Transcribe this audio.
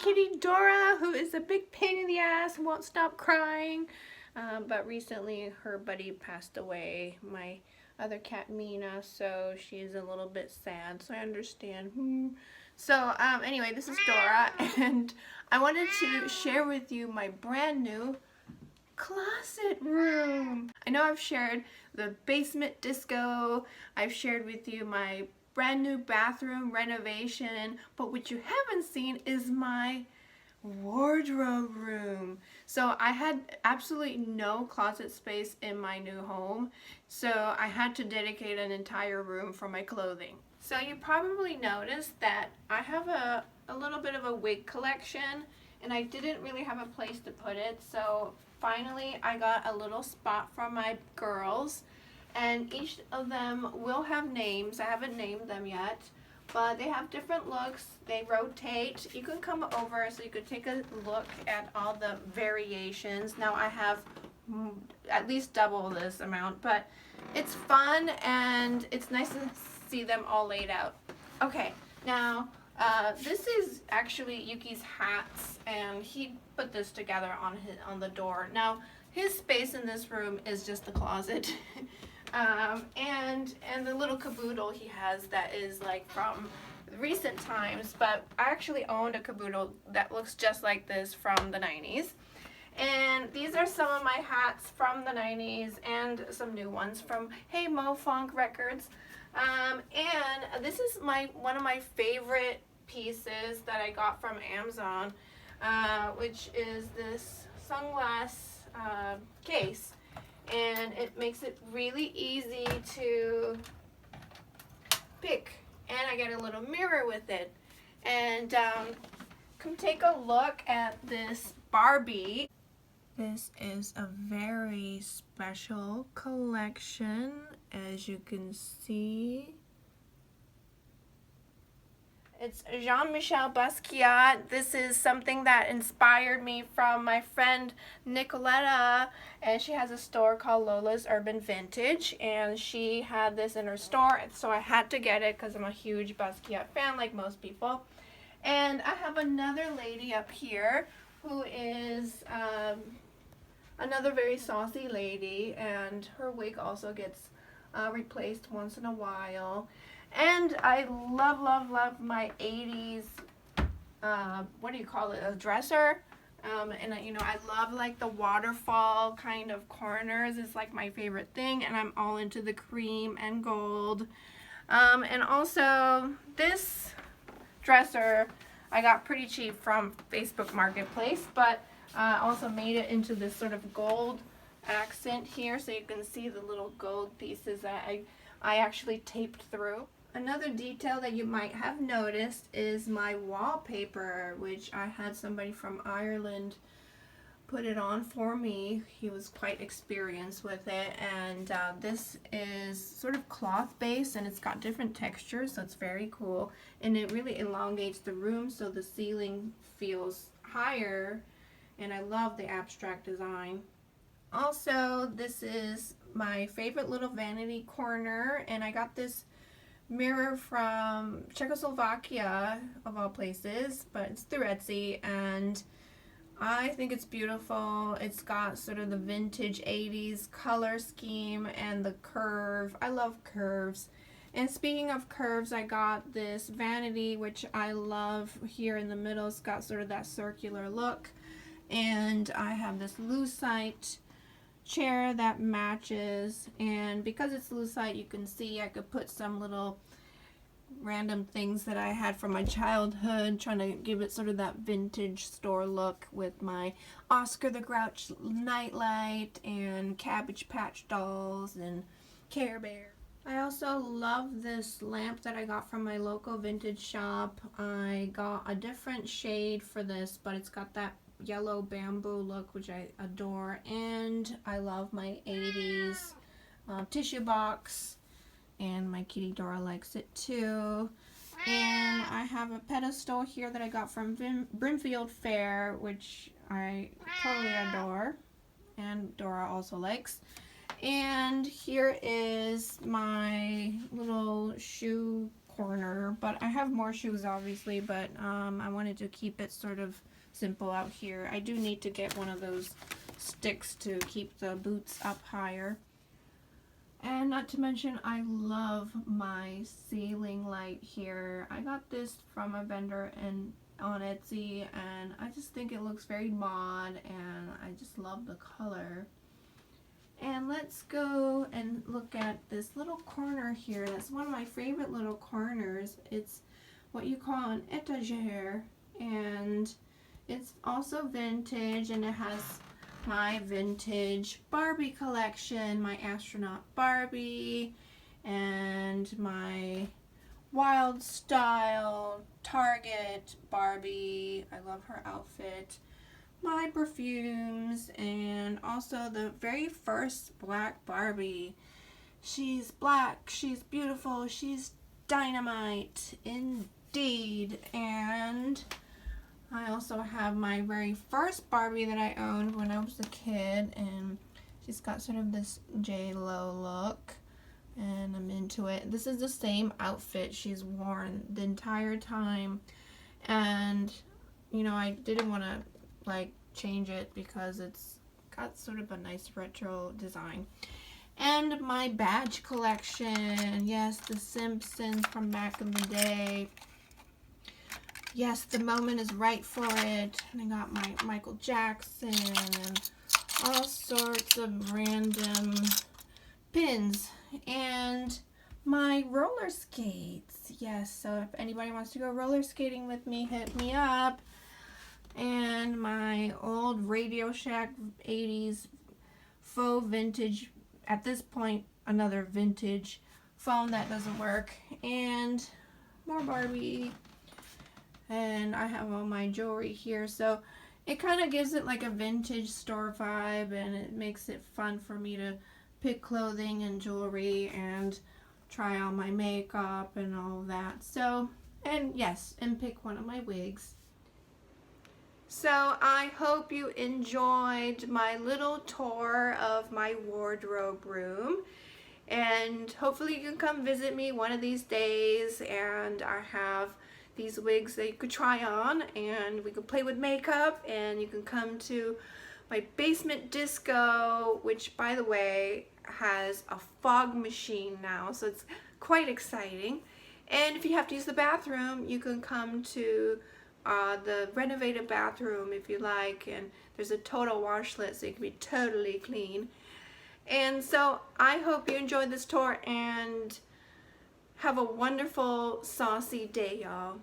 kitty Dora, who is a big pain in the ass and won't stop crying. But recently her buddy passed away, my other cat Mina, so she's a little bit sad, so I understand. So anyway, this is Dora, and I wanted to share with you my brand new closet room. I know I've shared the basement disco, I've shared with you my brand new bathroom renovation, but what you haven't seen is my wardrobe room. So I had absolutely no closet space in my new home, so I had to dedicate an entire room for my clothing. So you probably noticed that I have a little bit of a wig collection, and I didn't really have a place to put it, so finally I got a little spot for my girls, and each of them will have names. I haven't named them yet, but they have different looks. They rotate. You can come over so you could take a look at all the variations. Now I have at least double this amount, but it's fun and it's nice to see them all laid out. Okay, now this is actually Yuki's hats, and he put this together on the door. Now his space in this room is just the closet. And the little caboodle he has that is like from recent times, but I actually owned a caboodle that looks just like this from the 90s. And these are some of my hats from the 90s and some new ones from Hey Mo Funk Records. And this is one of my favorite pieces that I got from Amazon, which is this sunglass case. And it makes it really easy to pick, and I get a little mirror with it. And come take a look at this Barbie. This is a very special collection, as you can see. It's Jean-Michel Basquiat. This is something that inspired me from my friend Nicoletta, and she has a store called Lola's Urban Vintage, and she had this in her store, so I had to get it because I'm a huge Basquiat fan like most people. And I have another lady up here who is another very saucy lady, and her wig also gets replaced once in a while. And I love, love, love my 80s, what do you call it, a dresser. And you know, I love like the waterfall kind of corners. It's like my favorite thing, and I'm all into the cream and gold. And also this dresser I got pretty cheap from Facebook Marketplace, but also made it into this sort of gold accent here, so you can see the little gold pieces that I actually taped through. Another detail that you might have noticed is my wallpaper, which I had somebody from Ireland put it on for me. He was quite experienced with it, and this is sort of cloth based, and it's got different textures, so it's very cool, and it really elongates the room so the ceiling feels higher, and I love the abstract design. Also, this is my favorite little vanity corner, and I got this mirror from Czechoslovakia of all places, but it's through Etsy, and I think it's beautiful. It's got sort of the vintage 80s color scheme and the curve. I love curves. And speaking of curves, I got this vanity, which I love. Here in the middle, it's got sort of that circular look, and I have this lucite chair that matches, and because it's lucite, you can see I could put some little random things that I had from my childhood, trying to give it sort of that vintage store look, with my Oscar the Grouch nightlight and Cabbage Patch dolls and Care Bear. I also love this lamp that I got from my local vintage shop. I got a different shade for this, but it's got that yellow bamboo look, which I adore, and I love my 80s tissue box, and my kitty Dora likes it too. And I have a pedestal here that I got from Brimfield Fair, which I totally adore, and Dora also likes. And here is my little shoe corner, but I have more shoes obviously, but I wanted to keep it sort of simple out here. I do need to get one of those sticks to keep the boots up higher. And not to mention, I love my ceiling light here. I got this from a vendor on Etsy, and I just think it looks very mod, and I just love the color. And let's go and look at this little corner here. That's one of my favorite little corners. It's what you call an etagere, and it's also vintage, and it has my vintage Barbie collection, my astronaut Barbie, and my Wild Style Target Barbie. I love her outfit. My perfumes, and also the very first black Barbie. She's black, she's beautiful, she's dynamite indeed. And I also have my very first Barbie that I owned when I was a kid, and she's got sort of this J-Lo look, and I'm into it. This is the same outfit she's worn the entire time, and you know, I didn't want to like change it because it's got sort of a nice retro design. And my badge collection, yes, the Simpsons from back in the day. Yes, the moment is right for it. And I got my Michael Jackson and all sorts of random pins. And my roller skates. Yes, so if anybody wants to go roller skating with me, hit me up. And my old Radio Shack 80s faux vintage, at this point, another vintage phone that doesn't work. And more Barbie. And I have all my jewelry here, so it kind of gives it like a vintage store vibe, and it makes it fun for me to pick clothing and jewelry and try on my makeup and all of that. So, and yes, and pick one of my wigs. So I hope you enjoyed my little tour of my wardrobe room, and hopefully you can come visit me one of these days, and I have these wigs that you could try on, and we could play with makeup, and you can come to my basement disco, which by the way has a fog machine now, so it's quite exciting. And if you have to use the bathroom, you can come to the renovated bathroom if you like, and there's a total washlet so you can be totally clean. And so I hope you enjoyed this tour, and have a wonderful saucy day, y'all.